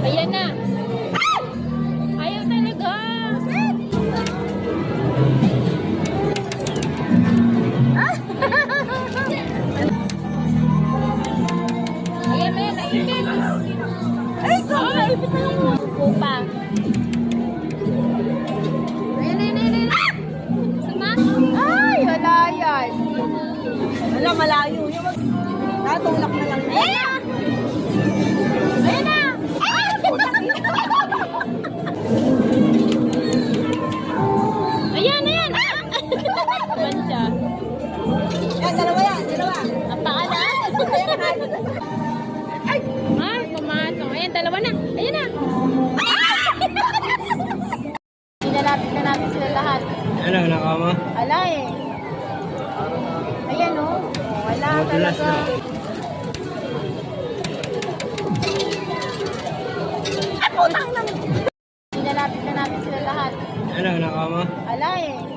Ayan na. Ayaw talaga. Ayan na yan, naipit. Ay, naipit na yung pupa. Ayan, ayan, ayan, ayan. Sama? Ay, wala yan. Wala, malayo. Natulak na lang. Ayan! Ayan na! Ayan, ayan! Ayan siya. Yan, dalawa yan, dalawa. Napakala. Ay! Ay, pumasok. Ayan, dalawa na. Ayan na. Sinalapit na natin sila lahat. Ano, nakama? Ala eh. Ayan o. Wala Madulas talaga. na. Ay, putang na. Sinalapit na natin sila lahat. Ano, nakama? Ala eh.